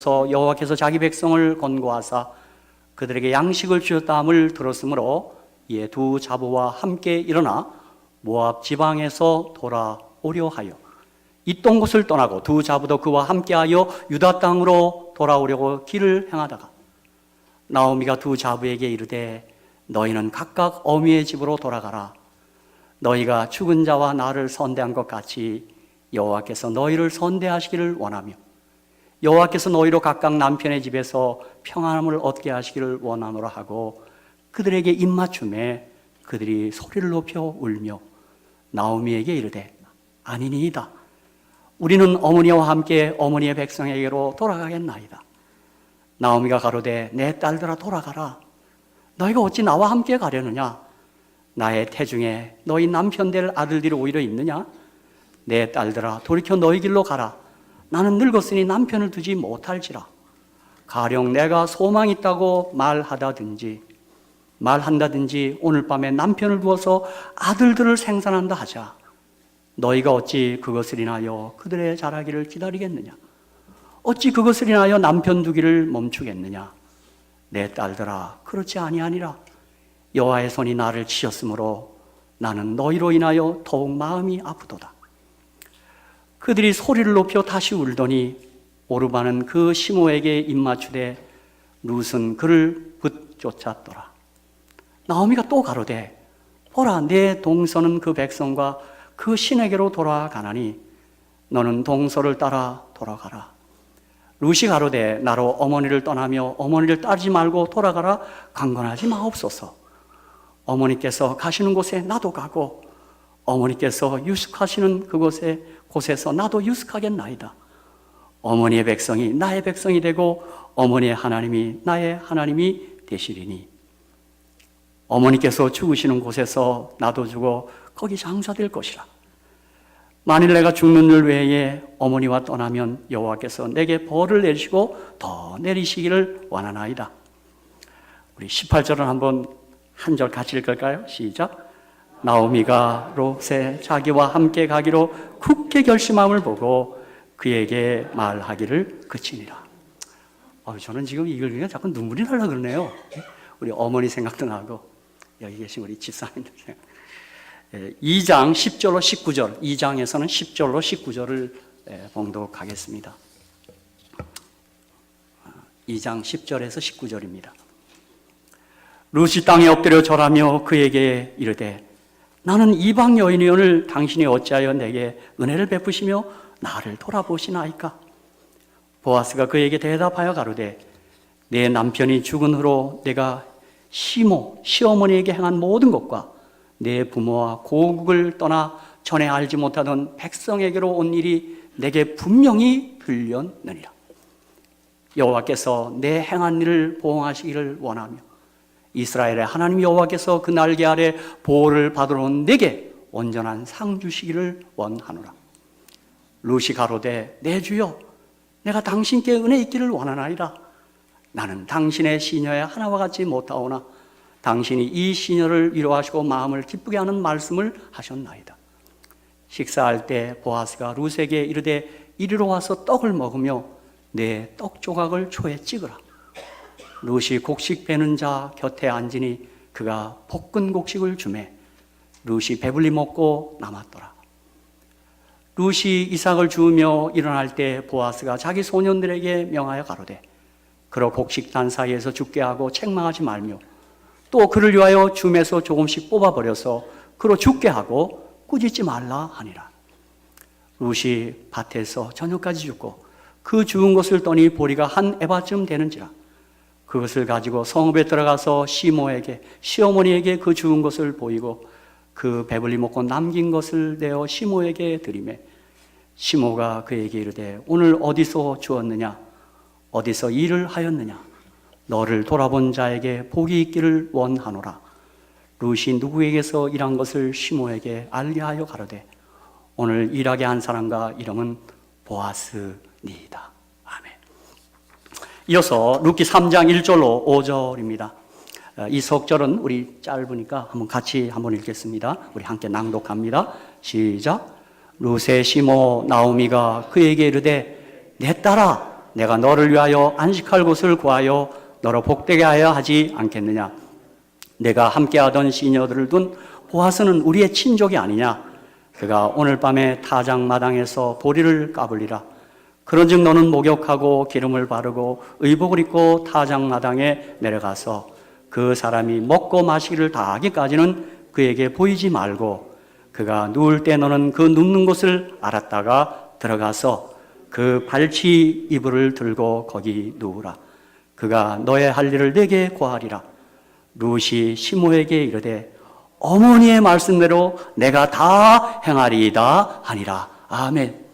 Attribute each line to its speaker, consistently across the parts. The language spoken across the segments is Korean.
Speaker 1: 에게로부터 여호와께서 자기 백성을 건고하사 그들에게 양식을 주셨다 함을 들었으므로 이에 두 자부와 함께 일어나 모압 지방에서 돌아오려 하여 있던 곳을 떠나고 두 자부도 그와 함께하여 유다 땅으로 돌아오려고 길을 행하다가 나오미가 두 자부에게 이르되 너희는 각각 어미의 집으로 돌아가라. 너희가 죽은 자와 나를 선대한 것 같이 여호와께서 너희를 선대하시기를 원하며 여호와께서 너희로 각각 남편의 집에서 평안함을 얻게 하시기를 원하노라 하고 그들에게 입맞춤에 그들이 소리를 높여 울며 나오미에게 이르되 아니니이다. 우리는 어머니와 함께 어머니의 백성에게로 돌아가겠나이다. 나오미가 가로되 내 딸들아 돌아가라. 너희가 어찌 나와 함께 가려느냐? 나의 태중에 너희 남편 될 아들들이 오히려 있느냐? 내 딸들아 돌이켜 너희 길로 가라. 나는 늙었으니 남편을 두지 못할지라. 가령 내가 소망이 있다고 말한다든지 오늘 밤에 남편을 두어서 아들들을 생산한다 하자. 너희가 어찌 그것을 인하여 그들의 자라기를 기다리겠느냐? 어찌 그것을 인하여 남편 두기를 멈추겠느냐? 내 딸들아 그렇지 아니하니라. 여호와의 손이 나를 치셨으므로 나는 너희로 인하여 더욱 마음이 아프도다. 그들이 소리를 높여 다시 울더니 오르바는 그 시모에게 입맞추되 룻은 그를 붙쫓았더라. 나오미가 또 가로되 보라 내 동서는 그 백성과 그 신에게로 돌아가나니 너는 동서를 따라 돌아가라. 룻이 가로되 나로 어머니를 떠나며 어머니를 따르지 말고 돌아가라. 강권하지 마옵소서. 어머니께서 가시는 곳에 나도 가고 어머니께서 유숙하시는 곳에서 나도 유숙하겠나이다. 어머니의 백성이 나의 백성이 되고 어머니의 하나님이 나의 하나님이 되시리니 어머니께서 죽으시는 곳에서 나도 죽어 거기 장사될 것이라. 만일 내가 죽는 일 외에 어머니와 떠나면 여호와께서 내게 벌을 내리시고 더 내리시기를 원하나이다. 우리 18절은 한번 한 절 같이 읽을까요? 시작. 나오미가 롯에 자기와 함께 가기로 굳게 결심함을 보고 그에게 말하기를 그치니라. 저는 지금 읽으니까 자꾸 눈물이 나려고 그러네요. 우리 어머니 생각도 나고 여기 계신 우리 집사님들 생각. 2장 10절로 19절 2장에서는 10절로 19절을 봉독하겠습니다. 2장 10절에서 19절입니다. 룻이 땅에 엎드려 절하며 그에게 이르되 나는 이방 여인이오늘 당신이 어찌하여 내게 은혜를 베푸시며 나를 돌아보시나이까? 보아스가 그에게 대답하여 가로되 내 남편이 죽은 후로 내가 시어머니에게 행한 모든 것과 내 부모와 고국을 떠나 전에 알지 못하던 백성에게로 온 일이 내게 분명히 들렸느니라. 여호와께서 내 행한 일을 보응하시기를 원하며 이스라엘의 하나님 여호와께서 그 날개 아래 보호를 받으러 온 내게 온전한 상 주시기를 원하노라. 룻이 가로되 내 주여 내가 당신께 은혜 있기를 원하나이다. 나는 당신의 시녀의 하나와 같지 못하오나 당신이 이 시녀를 위로하시고 마음을 기쁘게 하는 말씀을 하셨나이다. 식사할 때 보아스가 룻에게 이르되 이리로 와서 떡을 먹으며 내 떡 조각을 초에 찍으라. 룻이 곡식 베는 자 곁에 앉으니 그가 볶은 곡식을 주매 룻이 배불리 먹고 남았더라. 룻이 이삭을 주우며 일어날 때 보아스가 자기 소년들에게 명하여 가로되 그러 곡식단 사이에서 죽게 하고 책망하지 말며 또 그를 위하여 줌에서 조금씩 뽑아버려서 그로 죽게 하고 꾸짖지 말라 하니라. 룻이 밭에서 저녁까지 죽고 그 죽은 것을 떠니 보리가 한 에바쯤 되는지라. 그것을 가지고 성읍에 들어가서 시어머니에게 그 죽은 것을 보이고 그 배불리 먹고 남긴 것을 내어 시모에게 드리매 시모가 그에게 이르되 오늘 어디서 주었느냐? 어디서 일을 하였느냐? 너를 돌아본 자에게 복이 있기를 원하노라. 룻이 누구에게서 일한 것을 시모에게 알게 하여 가로되 오늘 일하게 한 사람과 이름은 보아스니이다. 아멘. 이어서 룻기 3장 1절로 5절입니다. 이 석절은 우리 짧으니까 같이 한번 읽겠습니다. 우리 함께 낭독합니다. 시작. 룻의 시모 나오미가 그에게 이르되 내 딸아 내가 너를 위하여 안식할 곳을 구하여 너로 복되게 하여 하지 않겠느냐. 내가 함께하던 시녀들을 둔 보아스는 우리의 친족이 아니냐. 그가 오늘 밤에 타작마당에서 보리를 까불리라. 그런즉 너는 목욕하고 기름을 바르고 의복을 입고 타작마당에 내려가서 그 사람이 먹고 마시기를 다 하기까지는 그에게 보이지 말고 그가 누울 때 너는 그 눕는 곳을 알았다가 들어가서 그 발치 이불을 들고 거기 누우라. 그가 너의 할 일을 내게 고하리라. 룻이 시므에게 이르되 어머니의 말씀대로 내가 다 행하리이다 하니라. 아멘.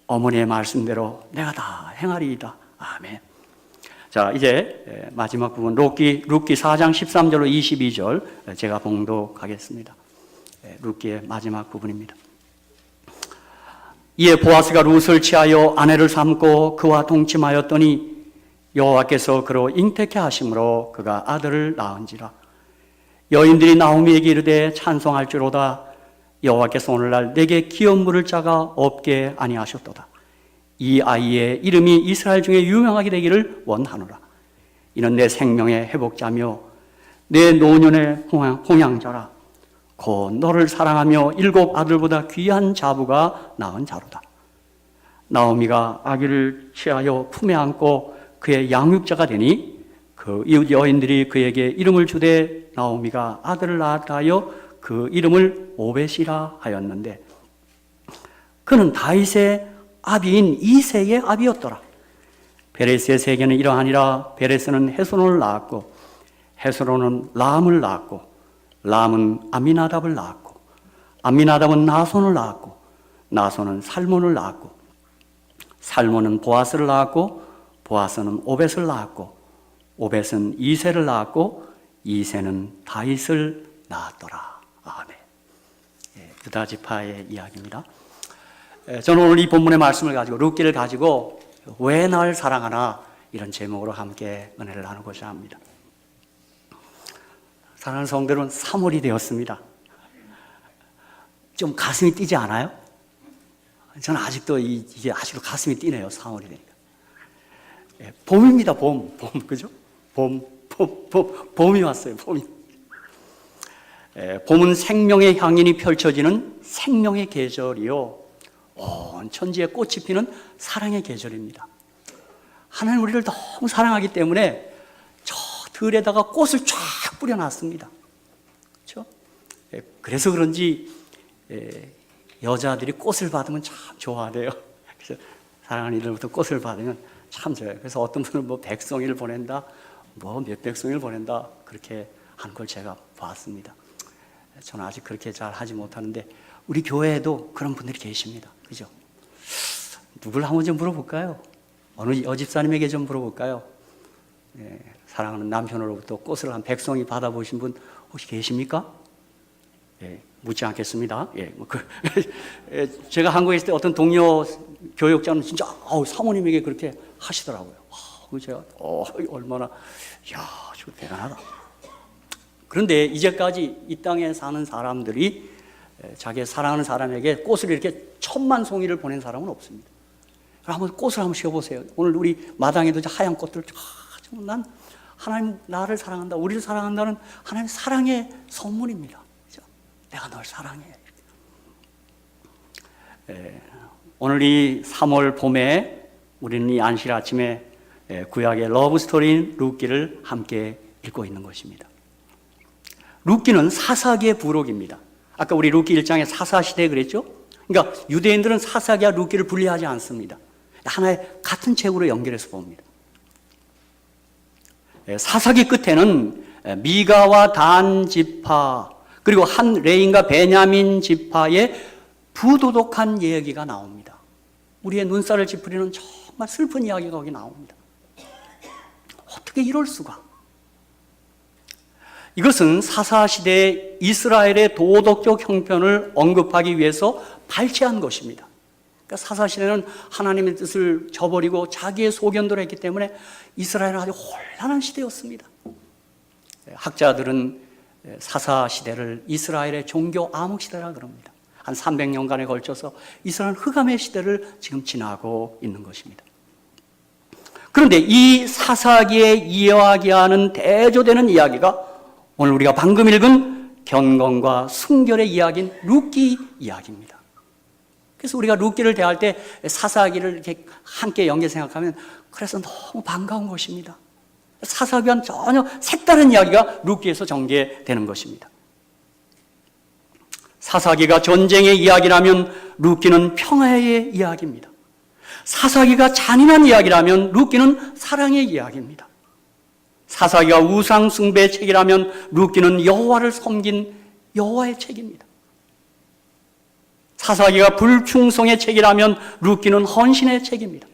Speaker 1: 어머니의 말씀대로 내가 다 행하리이다. 아멘. 자, 이제 마지막 부분 룻기 4장 13절로 22절 제가 봉독하겠습니다. 룻기의 마지막 부분입니다. 이에 보아스가 룻을 취하여 아내를 삼고 그와 동침하였더니 여호와께서 그로 잉태케 하심으로 그가 아들을 낳은지라. 여인들이 나오미에게 이르되 찬송할지로다. 여호와께서 오늘날 내게 기업 물을 자가 없게 아니하셨도다. 이 아이의 이름이 이스라엘 중에 유명하게 되기를 원하노라. 이는 내 생명의 회복자며 내 노년의 홍양자라. 곧 너를 사랑하며 7 아들보다 귀한 자부가 낳은 자로다. 나오미가 아기를 취하여 품에 안고 그의 양육자가 되니 그 이웃 여인들이 그에게 이름을 주되 나오미가 아들을 낳았다 하여 그 이름을 오벳이라 하였는데 그는 다윗의 아비인 이새의 아비였더라. 베레스의 세계는 이러하니라. 베레스는 헤스론을 낳았고 헤스론은 람을 낳았고 람은 아미나답을 낳았고 아미나답은 나손을 낳았고 나손은 살몬을 낳았고 살몬은 보아스를 낳았고 보아스는 오벳을 낳았고 오벳은 이새를 낳았고 이새는 다윗을 낳았더라. 아멘. 유다 지파의 이야기입니다. 저는 오늘 이 본문의 말씀을 가지고 룻기를 가지고 왜 날 사랑하나 이런 제목으로 함께 은혜를 나누고자 합니다. 사랑하는 성도들은 3월이 되었습니다. 좀 가슴이 뛰지 않아요? 저는 아직도 이게 아직도 가슴이 뛰네요. 3월이 되니까. 봄입니다. 봄, 그죠? 봄이 왔어요. 봄이. 봄은 생명의 향연이 펼쳐지는 생명의 계절이요. 온 천지에 꽃이 피는 사랑의 계절입니다. 하나님 우리를 너무 사랑하기 때문에 저 들에다가 꽃을 쫙 뿌려놨습니다. 그렇죠? 그래서 그런지 여자들이 꽃을 받으면 참 좋아해요. 그래서 사랑하는 이들부터 꽃을 받으면 참 좋아요. 그래서 어떤 분은 뭐 100송이를 보낸다, 뭐 몇백 송이를 보낸다 그렇게 하는 걸 제가 봤습니다. 저는 아직 그렇게 잘 하지 못하는데 우리 교회에도 그런 분들이 계십니다. 그죠? 누굴 한번 좀 물어볼까요? 어느 여집사님에게 좀 물어볼까요? 사랑하는 남편으로부터 꽃을 한 100송이 받아보신 분 혹시 계십니까? 묻지 않겠습니다. 제가 한국에 있을 때 어떤 동료 교육자는 진짜 사모님에게 그렇게 하시더라고요. 제가 얼마나 저 대단하다. 그런데 이제까지 이 땅에 사는 사람들이 자기 사랑하는 사람에게 꽃을 이렇게 1000만 송이를 보낸 사람은 없습니다. 한번 꽃을 한번 씌워보세요. 오늘 우리 마당에도 하얀 꽃들, 난 하나님 나를 사랑한다, 우리를 사랑한다는 하나님 사랑의 선물입니다. 내가 널 사랑해. 오늘 이 3월 봄에 우리는 이 안식 아침에 구약의 러브 스토리인 룻기를 함께 읽고 있는 것입니다. 룻기는 사사기의 부록입니다. 아까 우리 룻기 1장에 사사시대 그랬죠? 그러니까 유대인들은 사사기와 룻기를 분리하지 않습니다. 하나의 같은 책으로 연결해서 봅니다. 사사기 끝에는 미가와 단 지파 그리고 한 레인과 베냐민 지파의 부도덕한 이야기가 나옵니다. 우리의 눈살을 찌푸리는 정말 슬픈 이야기가 거기 나옵니다. 어떻게 이럴 수가? 이것은 사사시대의 이스라엘의 도덕적 형편을 언급하기 위해서 발췌한 것입니다. 그러니까 사사시대는 하나님의 뜻을 저버리고 자기의 소견대로 했기 때문에 이스라엘은 아주 혼란한 시대였습니다. 학자들은 사사시대를 이스라엘의 종교 암흑시대라 그럽니다. 한 300년간에 걸쳐서 이스라엘은 흑암의 시대를 지금 지나고 있는 것입니다. 그런데 이 사사기에 이야기하는 대조되는 이야기가 오늘 우리가 방금 읽은 경건과 순결의 이야기인 룻기 이야기입니다. 그래서 우리가 룻기를 대할 때 사사기를 이렇게 함께 연계 생각하면 그래서 너무 반가운 것입니다. 사사기와는 전혀 색다른 이야기가 룻기에서 전개되는 것입니다. 사사기가 전쟁의 이야기라면 룻기는 평화의 이야기입니다. 사사기가 잔인한 이야기라면 룻기는 사랑의 이야기입니다. 사사기가 우상 숭배의 책이라면 룻기는 여호와를 섬긴 여호와의 책입니다. 사사기가 불충성의 책이라면 룻기는 헌신의 책입니다.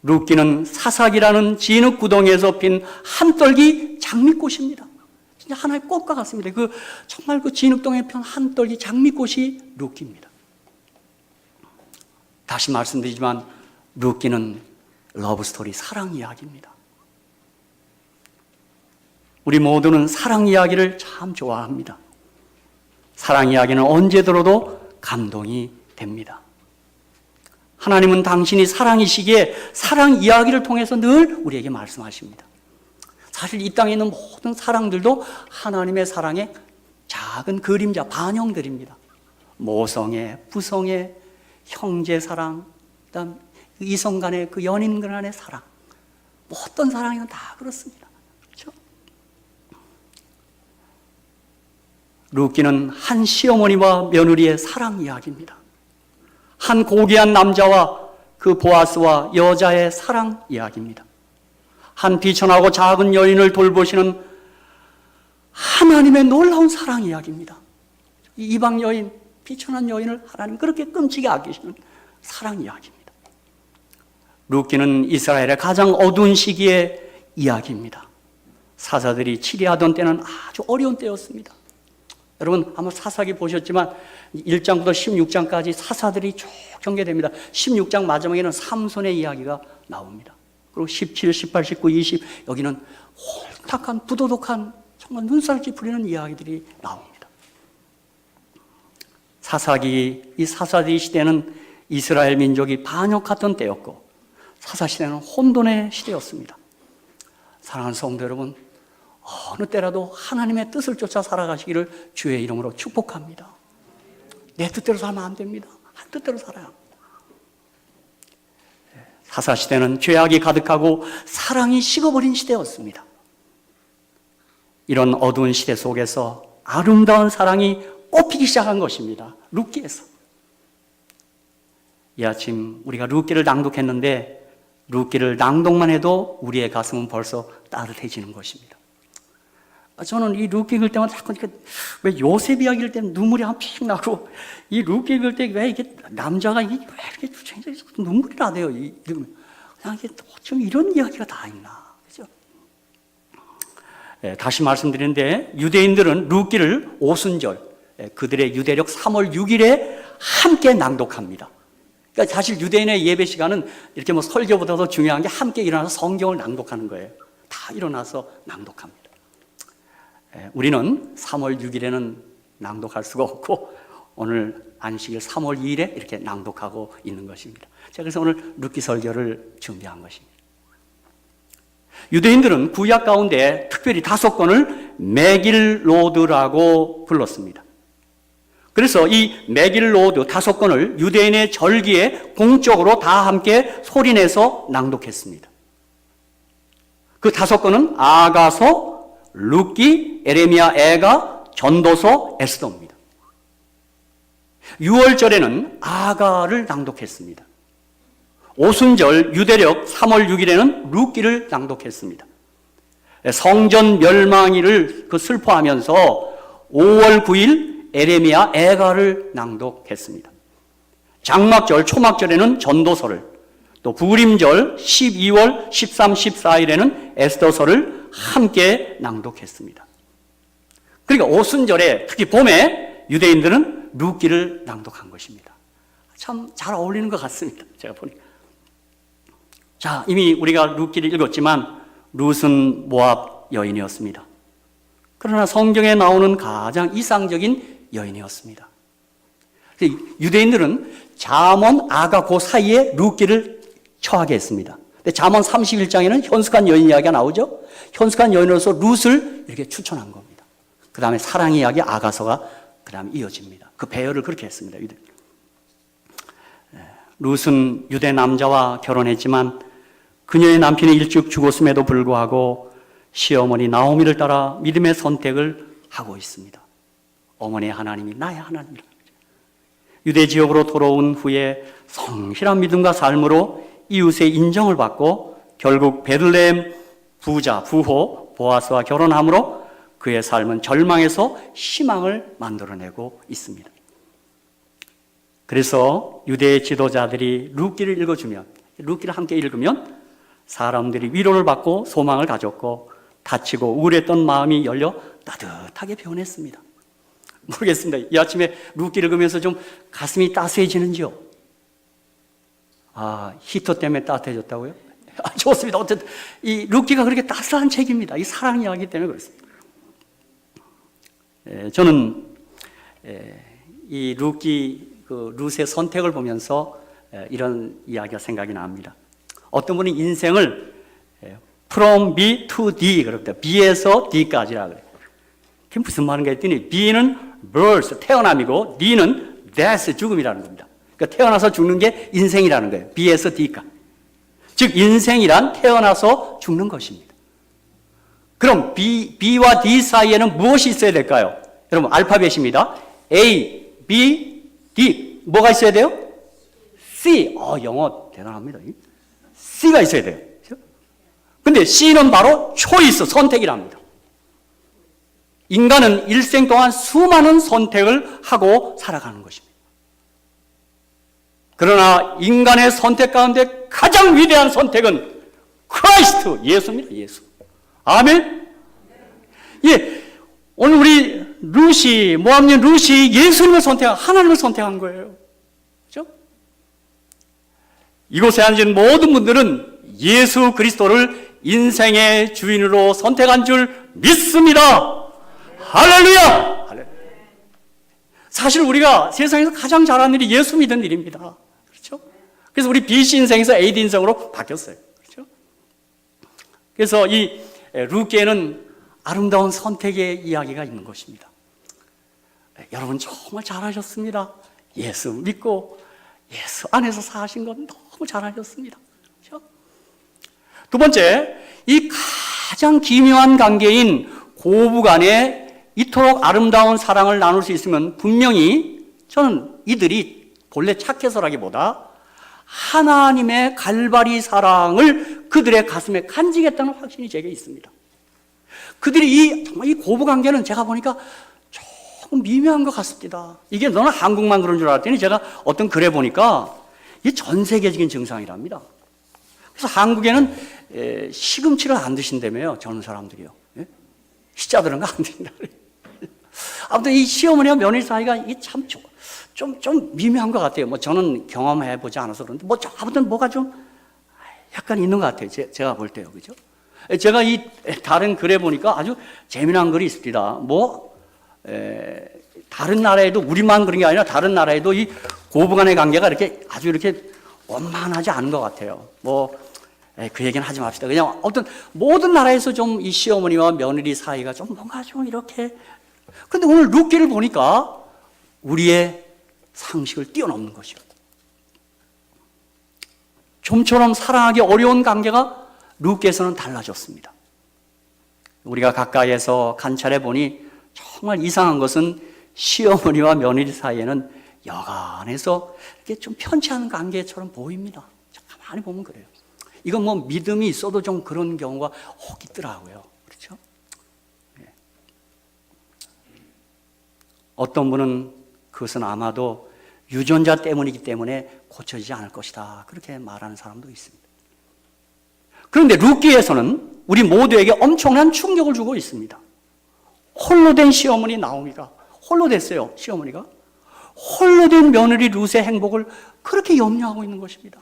Speaker 1: 룻기는 사사기라는 진흙 구덩이에서 핀 한떨기 장미꽃입니다. 진짜 하나의 꽃과 같습니다. 정말 그 진흙동에 핀 한떨기 장미꽃이 룻기입니다. 다시 말씀드리지만 룻기는 러브스토리, 사랑 이야기입니다. 우리 모두는 사랑 이야기를 참 좋아합니다. 사랑 이야기는 언제 들어도 감동이 됩니다. 하나님은 당신이 사랑이시기에 사랑 이야기를 통해서 늘 우리에게 말씀하십니다. 사실 이 땅에 있는 모든 사랑들도 하나님의 사랑의 작은 그림자, 반영들입니다. 모성애, 부성애, 형제 사랑, 그다음 이성 간의 그 연인 간의 사랑, 어떤 사랑이든 다 그렇습니다. 그렇죠? 룻기는 한 시어머니와 며느리의 사랑 이야기입니다. 한 고귀한 남자와 그 보아스와 여자의 사랑 이야기입니다. 한 비천하고 작은 여인을 돌보시는 하나님의 놀라운 사랑 이야기입니다. 이방 여인, 비천한 여인을 하나님 그렇게 끔찍이 아끼시는 사랑 이야기입니다. 룻기는 이스라엘의 가장 어두운 시기의 이야기입니다. 사사들이 치리하던 때는 아주 어려운 때였습니다. 여러분 아마 사사기 보셨지만 1장부터 16장까지 사사들이 쭉 전개됩니다. 16장 마지막에는 삼손의 이야기가 나옵니다. 그리고 17, 18, 19, 20 여기는 홀딱한 부도덕한 정말 눈살 찌푸리는 이야기들이 나옵니다. 사사기, 이 사사기 시대는 이스라엘 민족이 반역했던 때였고 사사 시대는 혼돈의 시대였습니다. 사랑하는 성도 여러분, 어느 때라도 하나님의 뜻을 쫓아 살아가시기를 주의 이름으로 축복합니다. 내 뜻대로 살면 안 됩니다. 한 뜻대로 살아야 합니다. 사사시대는 죄악이 가득하고 사랑이 식어버린 시대였습니다. 이런 어두운 시대 속에서 아름다운 사랑이 꽃피기 시작한 것입니다. 룻기에서. 이 아침 우리가 룻기를 낭독했는데 룻기를 낭독만 해도 우리의 가슴은 벌써 따뜻해지는 것입니다. 저는 이 룻기 읽을 때마다 자꾸 왜 요셉 이야기 읽을 때는 눈물이 한 픽 나고 이 룻기 읽을 때 왜 이게 남자가 왜 이렇게 눈물이 나대요. 그냥 이게 어쩜 이런 이야기가 다 있나. 그죠? 다시 말씀드리는데 유대인들은 룻기를 오순절, 그들의 유대력 3월 6일에 함께 낭독합니다. 그러니까 사실 유대인의 예배 시간은 이렇게 뭐 설교보다도 중요한 게 함께 일어나서 성경을 낭독하는 거예요. 다 일어나서 낭독합니다. 우리는 3월 6일에는 낭독할 수가 없고 오늘 안식일 3월 2일에 이렇게 낭독하고 있는 것입니다. 제가 그래서 오늘 룻기 설교를 준비한 것입니다. 유대인들은 구약 가운데 특별히 5권을 메길로드라고 불렀습니다. 그래서 이 메길로드 5권을 유대인의 절기에 공적으로 다 함께 소리내서 낭독했습니다. 그 5권은 아가서, 룻기, 에레미야, 애가, 전도서, 에스더입니다. 6월절에는 아가를 낭독했습니다. 오순절 유대력 3월 6일에는 룻기를 낭독했습니다. 성전 멸망일을 슬퍼하면서 5월 9일 에레미야, 애가를 낭독했습니다. 장막절, 초막절에는 전도서를, 또 부림절 12월 13, 14일에는 에스더서를 함께 낭독했습니다. 그러니까 오순절에 특히 봄에 유대인들은 룻기를 낭독한 것입니다. 참 잘 어울리는 것 같습니다. 제가 보니까. 자, 이미 우리가 룻기를 읽었지만 룻은 모압 여인이었습니다. 그러나 성경에 나오는 가장 이상적인 여인이었습니다. 유대인들은 잠언, 아가 그 사이에 룻기를 처하게 했습니다. 근데 잠언 31장에는 현숙한 여인 이야기가 나오죠. 현숙한 여인으로서 룻을 이렇게 추천한 겁니다. 그 다음에 사랑 이야기 아가서가 그 다음에 이어집니다. 그 배열을 그렇게 했습니다. 룻은 유대 남자와 결혼했지만 그녀의 남편이 일찍 죽었음에도 불구하고 시어머니 나오미를 따라 믿음의 선택을 하고 있습니다. 어머니의 하나님이 나의 하나님이라. 유대 지역으로 돌아온 후에 성실한 믿음과 삶으로 이웃의 인정을 받고 결국 베들레헴 부호 보아스와 결혼함으로 그의 삶은 절망에서 희망을 만들어내고 있습니다. 그래서 유대의 지도자들이 룻기를 읽어주면, 룻기를 함께 읽으면 사람들이 위로를 받고 소망을 가졌고 다치고 우울했던 마음이 열려 따뜻하게 변했습니다. 모르겠습니다. 이 아침에 룻기 읽으면서 좀 가슴이 따스해지는지요? 히터 때문에 따뜻해졌다고요? 좋습니다. 어쨌든 이 룻기가 그렇게 따스한 책입니다. 이 사랑 이야기 때문에 그렇습니다. 저는 이 룻의 선택을 보면서 이런 이야기가 생각이 납니다. 어떤 분이 인생을 from B to D 그럽니다. B에서 D까지라 그래요. 그게 무슨 말인가 했더니 B는 birth, 태어남이고 D는 death, 죽음이라는 겁니다. 그러니까 태어나서 죽는 게 인생이라는 거예요. B에서 D까지. 즉 인생이란 태어나서 죽는 것입니다. 그럼 B와 D 사이에는 무엇이 있어야 될까요? 여러분 알파벳입니다. A, B, D. 뭐가 있어야 돼요? C. 영어 대단합니다. C가 있어야 돼요. 근데 C는 바로 choice, 선택이랍니다. 인간은 일생 동안 수많은 선택을 하고 살아가는 것입니다. 그러나 인간의 선택 가운데 가장 위대한 선택은 크라이스트, 예수입니다. 예수. 아멘? 예. 오늘 우리 모함님 룻이 예수님을 하나님을 선택한 거예요. 그렇죠? 이곳에 앉은 모든 분들은 예수 그리스도를 인생의 주인으로 선택한 줄 믿습니다. 할렐루야! 사실 우리가 세상에서 가장 잘하는 일이 예수 믿는 일입니다. 그렇죠? 그래서 우리 BC 인생에서 AD 인생으로 바뀌었어요. 그렇죠? 그래서 이 룻기에는 아름다운 선택의 이야기가 있는 것입니다. 여러분 정말 잘하셨습니다. 예수 믿고 예수 안에서 사신 건 너무 잘하셨습니다. 그렇죠? 두 번째, 이 가장 기묘한 관계인 고부간에 이토록 아름다운 사랑을 나눌 수 있으면 분명히 저는 이들이 본래 착해서라기보다 하나님의 갈바리 사랑을 그들의 가슴에 간직했다는 확신이 제게 있습니다. 그들이 정말 이 고부관계는 제가 보니까 조금 미묘한 것 같습니다. 이게 너는 한국만 그런 줄 알았더니 제가 어떤 글에 보니까 이게 전 세계적인 증상이랍니다. 그래서 한국에는 시금치를 안 드신다며요. 젊은 사람들이요. 시자 들은 거 안 드신다 그래요. 아무튼 이 시어머니와 며느리 사이가 이게 참 좀 미묘한 것 같아요. 뭐 저는 경험해보지 않아서 그런데 아무튼 뭐가 좀 약간 있는 것 같아요. 제가 볼 때요. 그죠? 제가 이 다른 글에 보니까 아주 재미난 글이 있습니다. 다른 나라에도 우리만 그런 게 아니라 다른 나라에도 이 고부간의 관계가 아주 이렇게 원만하지 않은 것 같아요. 그 얘기는 하지 맙시다. 그냥 어떤 모든 나라에서 좀 이 시어머니와 며느리 사이가 좀 뭔가 좀 이렇게. 근데 오늘 룻기를 보니까 우리의 상식을 뛰어넘는 것이요. 좀처럼 사랑하기 어려운 관계가 룻기에서는 달라졌습니다. 우리가 가까이에서 관찰해 보니 정말 이상한 것은 시어머니와 며느리 사이에는 여간해서 이렇게 좀 편치 않은 관계처럼 보입니다. 가만히 보면 그래요. 이건 믿음이 있어도 좀 그런 경우가 혹 있더라고요. 그렇죠? 네. 어떤 분은 그것은 아마도 유전자 때문이기 때문에 고쳐지지 않을 것이다. 그렇게 말하는 사람도 있습니다. 그런데 룻기에서는 우리 모두에게 엄청난 충격을 주고 있습니다. 홀로 된 시어머니 나오미가 홀로 됐어요. 시어머니가 홀로 된 며느리 룻의 행복을 그렇게 염려하고 있는 것입니다.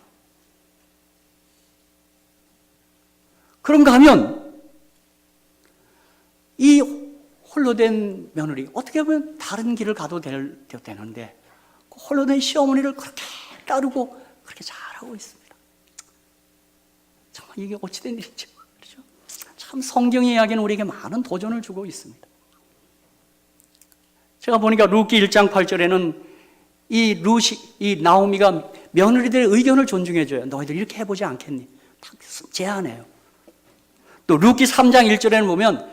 Speaker 1: 그런가 하면 이 홀로 된 며느리 어떻게 보면 다른 길을 가도 되는데 홀로 내 시어머니를 그렇게 따르고 그렇게 잘하고 있습니다. 정말 이게 어찌된 일이죠? 그렇죠? 참 성경의 이야기는 우리에게 많은 도전을 주고 있습니다. 제가 보니까 룻기 1장 8절에는 이 나오미가 며느리들의 의견을 존중해줘요. 너희들 이렇게 해보지 않겠니? 다 제안해요. 또 룻기 3장 1절에는 보면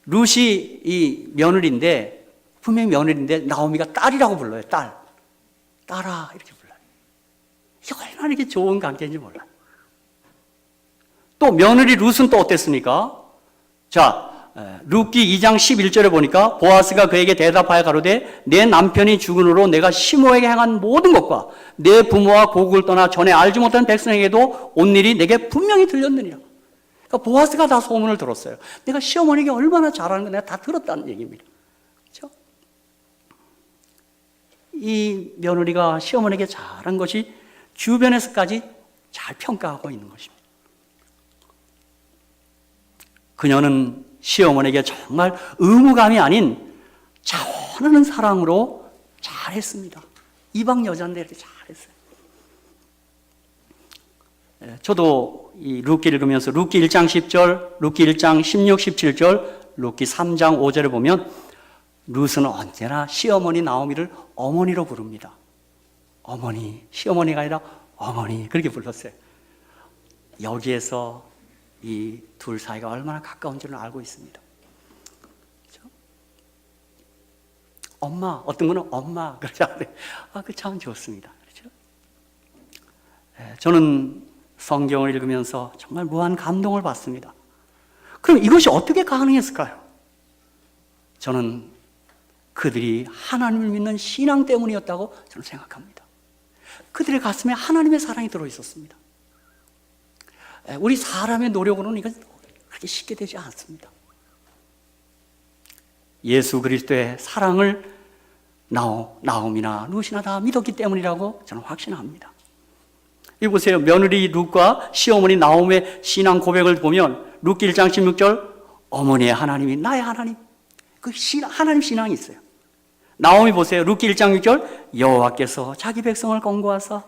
Speaker 1: 룻이 이 며느리인데, 분명히 며느리인데 나오미가 딸이라고 불러요. 딸아 이렇게 불러요. 이게 얼마나 이렇게 좋은 관계인지 몰라요. 또 며느리 룻은 또 어땠습니까? 자, 룻기 2장 11절에 보니까 보아스가 그에게 대답하여 가로되 내 남편이 죽은 후로 내가 시므에게 행한 모든 것과 내 부모와 고국을 떠나 전에 알지 못한 백성에게도 온 일이 내게 분명히 들렸느니라. 그러니까 보아스가 다 소문을 들었어요. 내가 시어머니에게 얼마나 잘하는 거 내가 다 들었다는 얘기입니다. 그렇죠? 이 며느리가 시어머니에게 잘한 것이 주변에서까지 잘 평가하고 있는 것입니다. 그녀는 시어머니에게 정말 의무감이 아닌 자원하는 사랑으로 잘했습니다. 이방 여자인데 이렇게 잘했어요. 저도 이 룻기 읽으면서 룻기 1장 10절, 룻기 1장 16, 17절, 룻기 3장 5절에 보면 룻은 언제나 시어머니 나오미를 어머니로 부릅니다. 어머니, 시어머니가 아니라 어머니 그렇게 불렀어요. 여기에서 이 둘 사이가 얼마나 가까운지를 알고 있습니다. 그렇죠? 엄마, 어떤 분은 엄마 그렇게 하는데 그 참 좋습니다. 그렇죠? 저는 성경을 읽으면서 정말 무한 감동을 받습니다. 그럼 이것이 어떻게 가능했을까요? 저는 그들이 하나님을 믿는 신앙 때문이었다고 저는 생각합니다. 그들의 가슴에 하나님의 사랑이 들어있었습니다. 우리 사람의 노력으로는 이건 그렇게 쉽게 되지 않습니다. 예수 그리스도의 사랑을 나옴이나 룻이나 다 믿었기 때문이라고 저는 확신합니다. 여기 보세요. 며느리 룻과 시어머니 나옴의 신앙 고백을 보면 룻기 1장 16절 어머니의 하나님이 나의 하나님, 그 하나님 신앙이 있어요. 나옴이 보세요. 룻기 1장 6절 여호와께서 자기 백성을 권고하사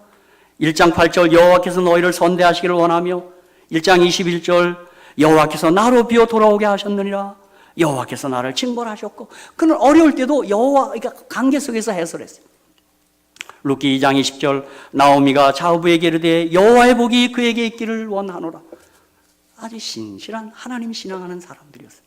Speaker 1: 1장 8절 여호와께서 너희를 선대하시기를 원하며 1장 21절 여호와께서 나로 비어 돌아오게 하셨느니라. 여호와께서 나를 징벌하셨고 그는 어려울 때도 그러니까 관계 속에서 해설했어요. 룻기 2장 20절 나오미가 자부에게 이르되 여호와의 복이 그에게 있기를 원하노라. 아주 신실한 하나님 신앙하는 사람들이었어요.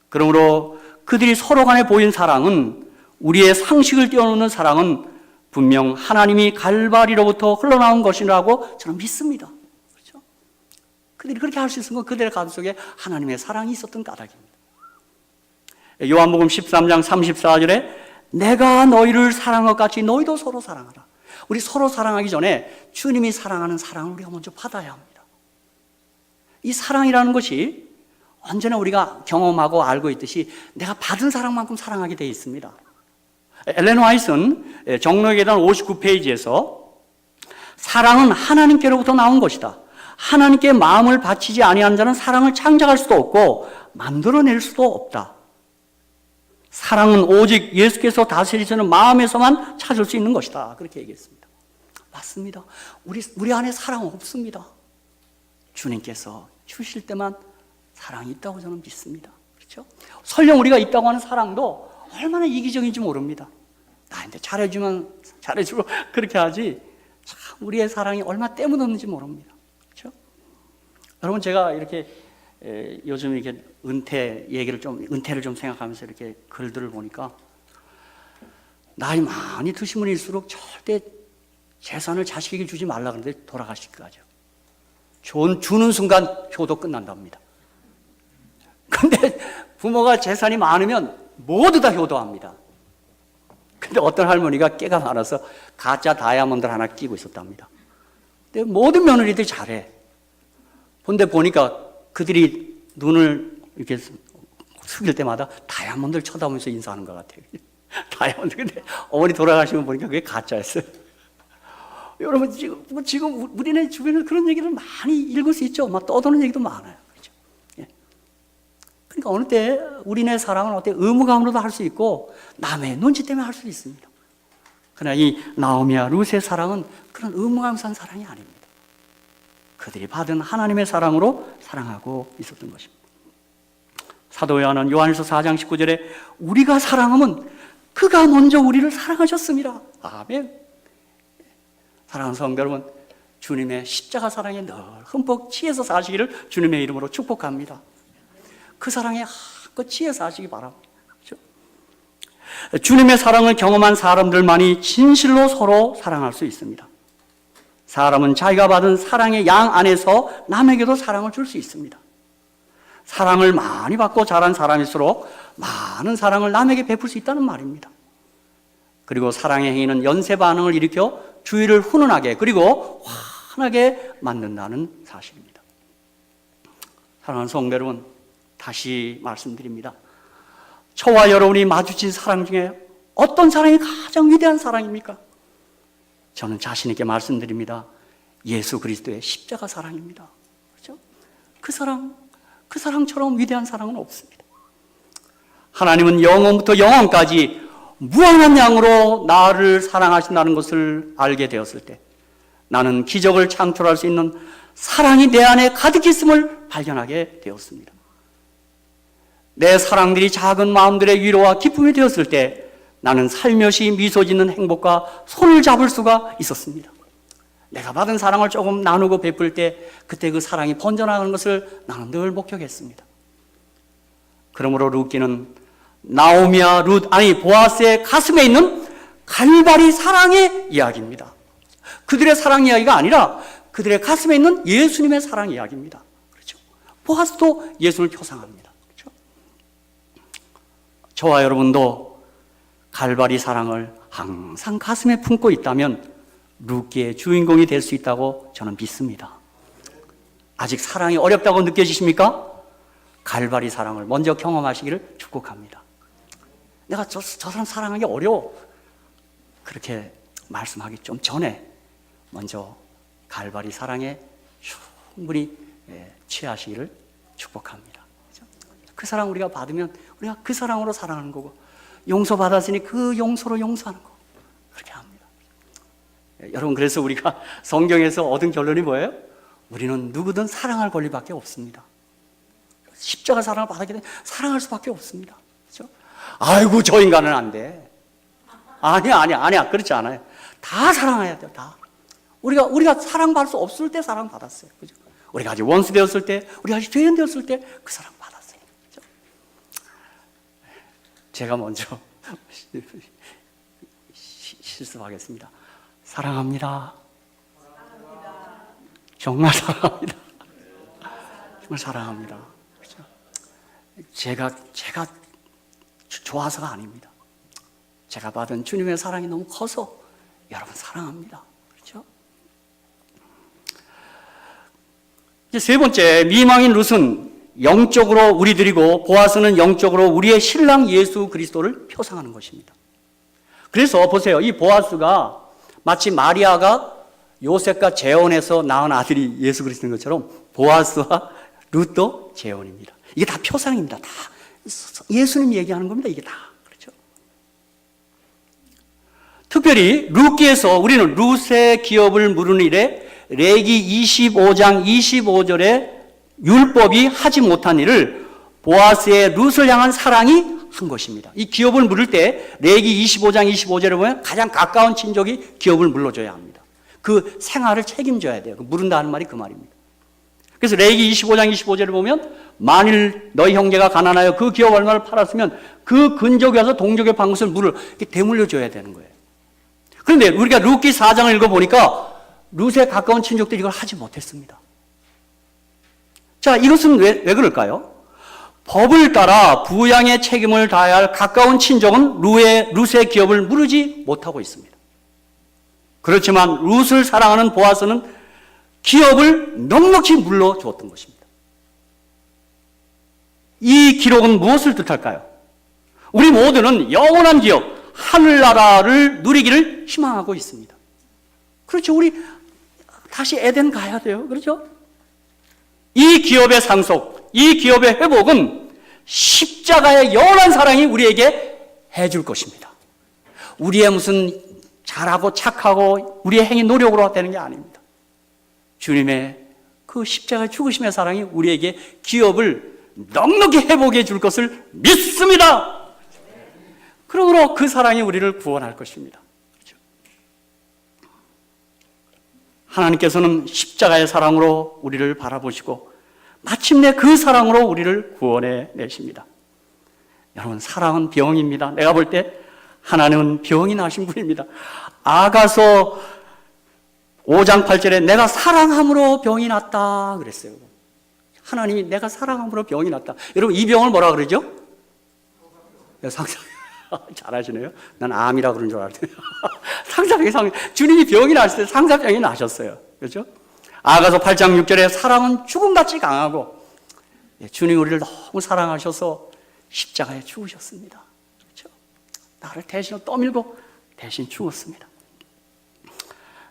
Speaker 1: 그러므로 그들이 서로 간에 보인 사랑은 우리의 상식을 뛰어넘는 사랑은 분명 하나님이 갈바리로부터 흘러나온 것이라고 저는 믿습니다. 그렇죠? 그들이 그렇게 할 수 있는 건 그들의 가슴 속에 하나님의 사랑이 있었던 까닭입니다. 요한복음 13장 34절에 내가 너희를 사랑한 것 같이 너희도 서로 사랑하라. 우리 서로 사랑하기 전에 주님이 사랑하는 사랑을 우리가 먼저 받아야 합니다. 이 사랑이라는 것이 언제나 우리가 경험하고 알고 있듯이 내가 받은 사랑만큼 사랑하게 되어 있습니다. 엘렌 화이트는 정로의 계단 59페이지에서 사랑은 하나님께로부터 나온 것이다. 하나님께 마음을 바치지 아니한 자는 사랑을 창작할 수도 없고 만들어낼 수도 없다. 사랑은 오직 예수께서 다스리시는 마음에서만 찾을 수 있는 것이다. 그렇게 얘기했습니다. 맞습니다. 우리 안에 사랑 없습니다. 주님께서 주실 때만 사랑이 있다고 저는 믿습니다. 그렇죠? 설령 우리가 있다고 하는 사랑도 얼마나 이기적인지 모릅니다. 나한테 잘해주면 잘해주고 그렇게 하지 참 우리의 사랑이 얼마 때묻었는지 모릅니다. 그렇죠? 여러분 제가 이렇게 요즘 이렇게 은퇴를 좀 생각하면서 이렇게 글들을 보니까 나이 많이 드신 분일수록 절대 재산을 자식에게 주지 말라 그러는데 돌아가시기까지요. 주는 순간 효도 끝난답니다. 근데 부모가 재산이 많으면 모두 다 효도합니다. 근데 어떤 할머니가 깨가 많아서 가짜 다이아몬드를 하나 끼고 있었답니다. 근데 모든 며느리들이 잘해. 근데 보니까 그들이 눈을 이렇게 숙일 때마다 다이아몬드를 쳐다보면서 인사하는 것 같아요. 다이아몬드. 근데 어머니 돌아가시면 보니까 그게 가짜였어요. 여러분 지금 우리네 주변에 그런 얘기를 많이 읽을 수 있죠. 막 떠도는 얘기도 많아요. 그렇죠? 예. 그러니까 어느 때 우리네 사랑은 어때 의무감으로도 할 수 있고 남의 눈치 때문에 할 수도 있습니다. 그러나 이 나오미와 룻의 사랑은 그런 의무감사한 사랑이 아닙니다. 그들이 받은 하나님의 사랑으로 사랑하고 있었던 것입니다. 사도 요한은 요한일서 4장 19절에 우리가 사랑하면 그가 먼저 우리를 사랑하셨습니다. 아멘. 사랑하는 성도 여러분, 주님의 십자가 사랑에 늘 흠뻑 취해서 사시기를 주님의 이름으로 축복합니다. 그 사랑에 한껏 취해서 사시기 바랍니다. 그렇죠? 주님의 사랑을 경험한 사람들만이 진실로 서로 사랑할 수 있습니다. 사람은 자기가 받은 사랑의 양 안에서 남에게도 사랑을 줄 수 있습니다. 사랑을 많이 받고 자란 사람일수록 많은 사랑을 남에게 베풀 수 있다는 말입니다. 그리고 사랑의 행위는 연쇄 반응을 일으켜 주위를 훈훈하게 그리고 환하게 만든다는 사실입니다. 사랑하는 성도 여러분, 다시 말씀드립니다. 저와 여러분이 마주친 사랑 중에 어떤 사랑이 가장 위대한 사랑입니까? 저는 자신 있게 말씀드립니다. 예수 그리스도의 십자가 사랑입니다. 그렇죠? 그 사랑처럼 위대한 사랑은 없습니다. 하나님은 영원부터 영원까지 무한한 양으로 나를 사랑하신다는 것을 알게 되었을 때 나는 기적을 창출할 수 있는 사랑이 내 안에 가득 있음을 발견하게 되었습니다. 내 사랑들이 작은 마음들의 위로와 기쁨이 되었을 때 나는 살며시 미소 짓는 행복과 손을 잡을 수가 있었습니다. 내가 받은 사랑을 조금 나누고 베풀 때 그때 그 사랑이 번져나가는 것을 나는 늘 목격했습니다. 그러므로 룻기는 나오미와 보아스의 가슴에 있는 갈바리 사랑의 이야기입니다. 그들의 사랑 이야기가 아니라 그들의 가슴에 있는 예수님의 사랑 이야기입니다. 그렇죠? 보아스도 예수를 표상합니다. 그렇죠? 저와 여러분도 갈바리 사랑을 항상 가슴에 품고 있다면 룻기의 주인공이 될 수 있다고 저는 믿습니다. 아직 사랑이 어렵다고 느껴지십니까? 갈바리 사랑을 먼저 경험하시기를 축복합니다. 내가 저 사람 사랑하기 어려워. 그렇게 말씀하기 좀 전에 먼저 갈바리 사랑에 충분히 취하시기를 축복합니다. 그 사랑 우리가 받으면 우리가 그 사랑으로 사랑하는 거고, 용서받았으니 그 용서로 용서하는 거, 그렇게 합니다. 여러분, 그래서 우리가 성경에서 얻은 결론이 뭐예요? 우리는 누구든 사랑할 권리밖에 없습니다. 십자가 사랑을 받았기 때문에 사랑할 수밖에 없습니다. 그렇죠? 아이고, 저 인간은 안 돼. 아니야. 그렇지 않아요. 다 사랑해야 돼요, 다. 우리가 사랑받을 수 없을 때 사랑받았어요. 그죠? 우리가 아직 원수 되었을 때, 우리가 아직 죄인 되었을 때 그 사랑 받았어요. 그죠? 제가 먼저 실습하겠습니다. 사랑합니다. 정말 사랑합니다. 정말 사랑합니다. 그렇죠? 제가 좋아서가 아닙니다. 제가 받은 주님의 사랑이 너무 커서 여러분 사랑합니다. 그렇죠? 이제 세 번째, 미망인 룻은 영적으로 우리들이고 보아스는 영적으로 우리의 신랑 예수 그리스도를 표상하는 것입니다. 그래서 보세요. 이 보아스가 마치 마리아가 요셉과 재혼해서 낳은 아들이 예수 그리스도인 것처럼 보아스와 룻도 재혼입니다. 이게 다 표상입니다. 다 예수님 얘기하는 겁니다. 이게 다. 그렇죠? 특별히 룻기에서 우리는 룻의 기업을 물은 일에 레기 25장 25절에 율법이 하지 못한 일을 보아스의 룻을 향한 사랑이 한 것입니다. 이 기업을 물을 때 레기 25장 25절에 보면 가장 가까운 친족이 기업을 물러줘야 합니다. 그 생활을 책임져야 돼요. 물은다는 말이 그 말입니다. 그래서 레기 25장 25절을 보면 만일 너희 형제가 가난하여 그 기업 얼마를 팔았으면 그 근족에 와서 동족의 방것을 물을 대물려줘야 되는 거예요. 그런데 우리가 룻기 4장을 읽어보니까 룻에 가까운 친족들이 이걸 하지 못했습니다. 자, 이것은 왜 그럴까요? 법을 따라 부양의 책임을 다해야 할 가까운 친족은 룻의 기업을 물으지 못하고 있습니다. 그렇지만 룻을 사랑하는 보아스는 기업을 넉넉히 물러주었던 것입니다. 이 기록은 무엇을 뜻할까요? 우리 모두는 영원한 기업, 하늘나라를 누리기를 희망하고 있습니다. 그렇죠. 우리 다시 에덴 가야 돼요. 그렇죠? 이 기업의 상속, 이 기업의 회복은 십자가의 영원한 사랑이 우리에게 해줄 것입니다. 우리의 무슨 잘하고 착하고 우리의 행위 노력으로 되는 게 아닙니다. 주님의 그 십자가의 죽으심의 사랑이 우리에게 기업을 넉넉히 회복해 줄 것을 믿습니다. 그러므로 그 사랑이 우리를 구원할 것입니다. 그렇죠? 하나님께서는 십자가의 사랑으로 우리를 바라보시고 마침내 그 사랑으로 우리를 구원해 내십니다. 여러분, 사랑은 병입니다. 내가 볼 때 하나님은 병이 나신 분입니다. 아가서 5장 8절에 내가 사랑함으로 병이 났다 그랬어요. 하나님이 내가 사랑함으로 병이 났다. 여러분, 이 병을 뭐라 그러죠? 상상. 잘하시네요. 난 암이라 그런 줄 알았어요. 상사병이 주님이 병이 났을 때 상사병이 나셨어요. 그렇죠? 아가서 8장 6절에 사랑은 죽음같이 강하고, 주님 우리를 너무 사랑하셔서 십자가에 죽으셨습니다. 그렇죠? 나를 대신 떠밀고 대신 죽었습니다.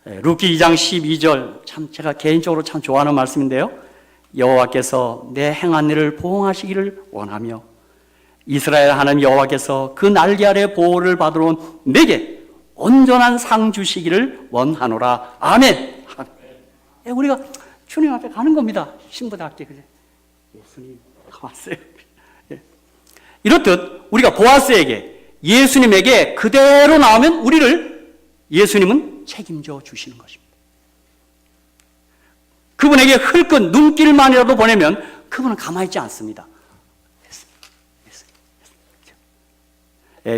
Speaker 1: 루키 2장 12절, 참 제가 개인적으로 참 좋아하는 말씀인데요. 여호와께서 내 행한 일을 보응하시기를 원하며 이스라엘 하나님 여호와께서 그 날개 아래 보호를 받으러 온 내게 온전한 상 주시기를 원하노라. 아멘. 우리가 주님 앞에 가는 겁니다. 신부답게. 그래. 예수님 왔어요. 이렇듯 우리가 보아스에게, 예수님에게 그대로 나오면 우리를 예수님은 책임져 주시는 것입니다. 그분에게 흘끗 눈길만이라도 보내면 그분은 가만히 있지 않습니다.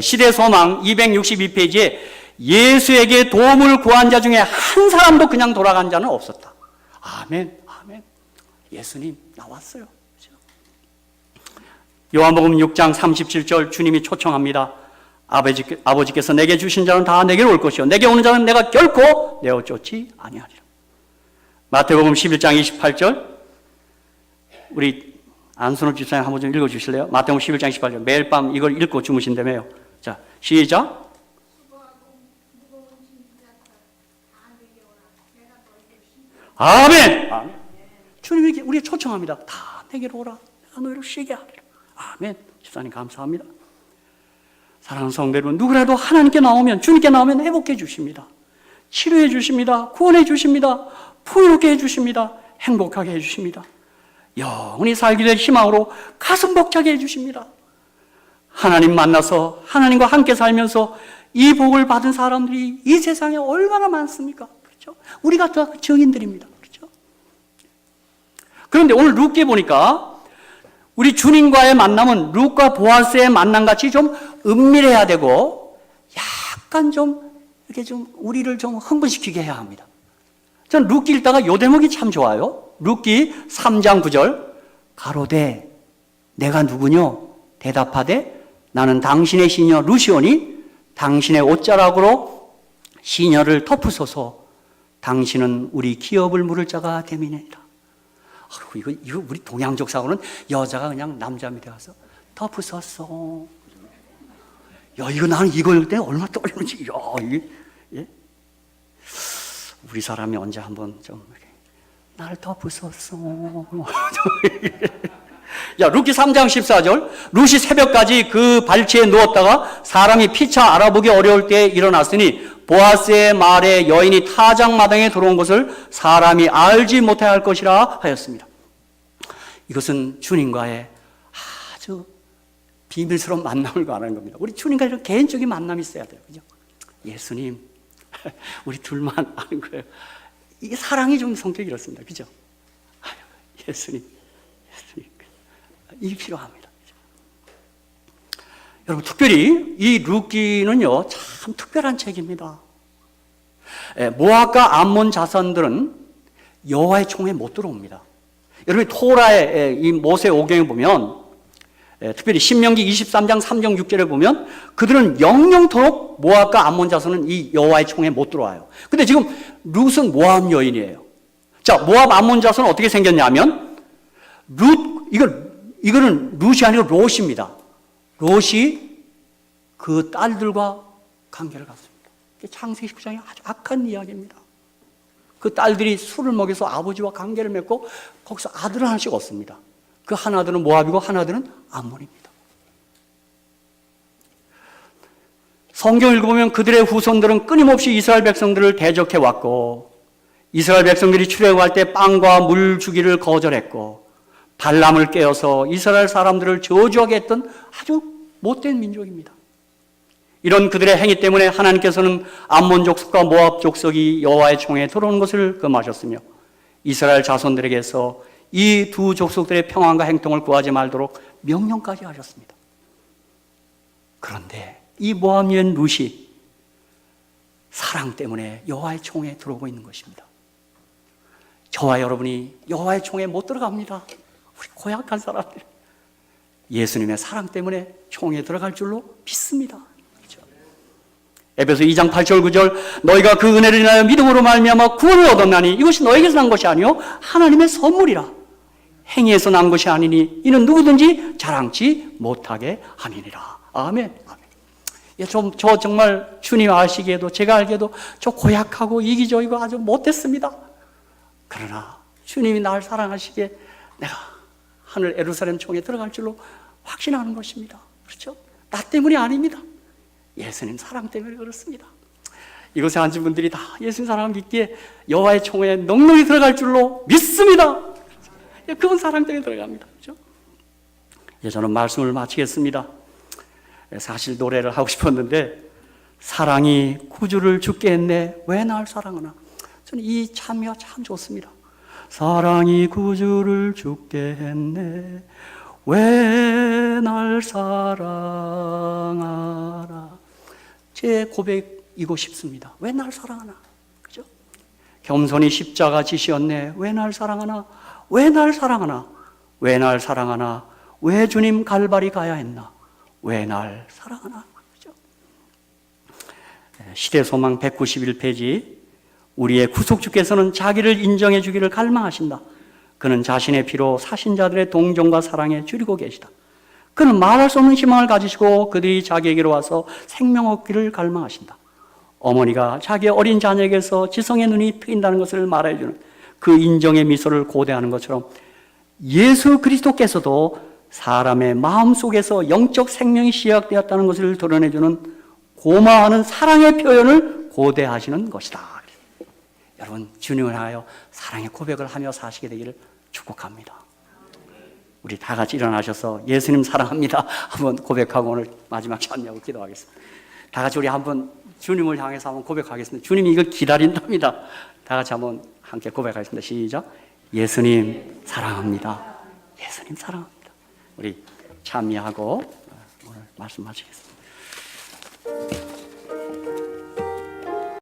Speaker 1: 시대소망 262페이지에 예수에게 도움을 구한 자 중에 한 사람도 그냥 돌아간 자는 없었다. 아멘, 아멘. 예수님 나왔어요. 요한복음 6장 37절 주님이 초청합니다. 아버지께서 내게 주신 자는 다 내게로 올 것이요 내게 오는 자는 내가 결코 내어 쫓지 아니하리라. 마태복음 11장 28절 우리 안순호 집사님 한번 좀 읽어주실래요? 마태복음 11장 28절 매일 밤 이걸 읽고 주무신다며요. 자, 시작. 아멘. 아멘. 주님이 우리에게 초청합니다. 다 내게로 오라. 내가 너희를 쉬게 하리라. 아멘. 집사님 감사합니다. 사랑하는 성도 여러분, 누구라도 하나님께 나오면, 주님께 나오면 회복해 주십니다. 치료해 주십니다. 구원해 주십니다. 풍요롭게 해 주십니다. 행복하게 해 주십니다. 영원히 살게 될 희망으로 가슴 벅차게 해 주십니다. 하나님 만나서 하나님과 함께 살면서 이 복을 받은 사람들이 이 세상에 얼마나 많습니까? 그렇죠? 우리가 다 증인들입니다. 그렇죠? 그런데 오늘 룻기에 보니까 우리 주님과의 만남은 룻과 보아스의 만남같이 좀 은밀해야 되고 약간 좀 이렇게 좀 우리를 좀 흥분시키게 해야 합니다. 저는 룻기 읽다가 요 대목이 참 좋아요. 룻기 3장 9절 가로되 내가 누구뇨? 대답하되 나는 당신의 시녀 루시오니 당신의 옷자락으로 시녀를 덮으소서 당신은 우리 기업을 물을 자가 됨이니라. 이거 우리 동양적 사고는 여자가 그냥 남자 밑에 가서 덮으소서. 야, 이거 나는 이거 읽을 때 얼마나 떨리는지. 야, 이게 예? 우리 사람이 언제 한번 좀 날 덮으소서. 야, 룻기 3장 14절 룻이 새벽까지 그 발치에 누웠다가 사람이 피차 알아보기 어려울 때에 일어났으니 보아스의 말에 여인이 타작마당에 들어온 것을 사람이 알지 못해야 할 것이라 하였습니다. 이것은 주님과의 아주 비밀스러운 만남을 말하는 겁니다. 우리 주님과 이런 개인적인 만남이 있어야 돼요. 그죠? 예수님, 우리 둘만 아는 거예요. 이게 사랑이 좀 성격이 이렇습니다. 그죠? 아유, 예수님. 이게 필요합니다. 여러분, 특별히 이 룻기는요 참 특별한 책입니다. 모압과 암몬 자손들은 여호와의 총에 못 들어옵니다. 여러분, 토라의 이 모세 오경에 보면 특별히 신명기 23장 3정 6절에 보면 그들은 영영토록 모압과 암몬 자손은 이 여호와의 총에 못 들어와요. 근데 지금 룻은 모압 여인이에요. 자, 모압 암몬 자손은 어떻게 생겼냐면 이거는 룻이 아니고 롯입니다. 롯이 그 딸들과 관계를 갖습니다. 창세기 19장이 아주 악한 이야기입니다. 그 딸들이 술을 먹여서 아버지와 관계를 맺고 거기서 아들을 하나씩 얻습니다. 그 하나들은 모압이고 하나들은 암몬입니다. 성경 읽어보면 그들의 후손들은 끊임없이 이스라엘 백성들을 대적해 왔고, 이스라엘 백성들이 출애굽할 때 빵과 물 주기를 거절했고, 발람을 깨어서 이스라엘 사람들을 저주하게 했던 아주 못된 민족입니다. 이런 그들의 행위 때문에 하나님께서는 암몬 족속과 모압 족속이 여호와의 총에 들어오는 것을 금하셨으며, 이스라엘 자손들에게서 이 두 족속들의 평안과 행통을 구하지 말도록 명령까지 하셨습니다. 그런데 이 모압 여인 룻이 사랑 때문에 여호와의 총에 들어오고 있는 것입니다. 저와 여러분이 여호와의 총에 못 들어갑니다. 우리 고약한 사람들, 예수님의 사랑 때문에 총에 들어갈 줄로 믿습니다. 그렇죠? 에베소 2장 8절 9절 너희가 그 은혜를 인하여 믿음으로 말미암아 구원을 얻었나니 이것이 너에게서 난 것이 아니요 하나님의 선물이라. 행위에서 난 것이 아니니 이는 누구든지 자랑치 못하게 하니라. 아멘. 저 정말 주님 아시기에도 제가 알기에도 저 고약하고 이기적이고 아주 못됐습니다. 그러나 주님이 날 사랑하시기에 내가 하늘 예루살렘 총에 들어갈 줄로 확신하는 것입니다. 그렇죠? 나 때문이 아닙니다. 예수님 사랑 때문에 그렇습니다. 이곳에 앉은 분들이 다 예수님 사랑을 믿기에 여호와의 총에 넉넉히 들어갈 줄로 믿습니다. 그분 사랑 때문에 들어갑니다. 그렇죠? 저는 말씀을 마치겠습니다. 사실 노래를 하고 싶었는데 사랑이 구주를 죽게 했네 왜 날 사랑하나. 저는 이 찬미가 참 좋습니다. 사랑이 구주를 죽게 했네 왜 날 사랑하나. 제 고백이고 싶습니다. 왜 날 사랑하나. 그죠? 겸손히 십자가 지시었네 왜 날 사랑하나. 왜 날 사랑하나. 왜 날 사랑하나. 왜 주님 갈바리 가야 했나. 왜 날 사랑하나. 그죠? 시대소망 191페이지 우리의 구속주께서는 자기를 인정해 주기를 갈망하신다. 그는 자신의 피로 사신 자들의 동정과 사랑에 줄이고 계시다. 그는 말할 수 없는 희망을 가지시고 그들이 자기에게로 와서 생명 얻기를 갈망하신다. 어머니가 자기의 어린 자녀에게서 지성의 눈이 트인다는 것을 말해주는 그 인정의 미소를 고대하는 것처럼 예수 그리스도께서도 사람의 마음속에서 영적 생명이 시작되었다는 것을 드러내주는 고마워하는 사랑의 표현을 고대하시는 것이다. 여러분 주님을 하여 사랑의 고백을 하며 사시게 되기를 축복합니다. 우리 다 같이 일어나셔서 예수님 사랑합니다 한번 고백하고 오늘 마지막 찬양하고 기도하겠습니다. 다 같이 우리 한번 주님을 향해서 한번 고백하겠습니다. 주님이 이걸 기다린답니다. 다 같이 한번 함께 고백하겠습니다. 시작. 예수님 사랑합니다. 예수님 사랑합니다. 우리 찬미하고 오늘 말씀 마치겠습니다.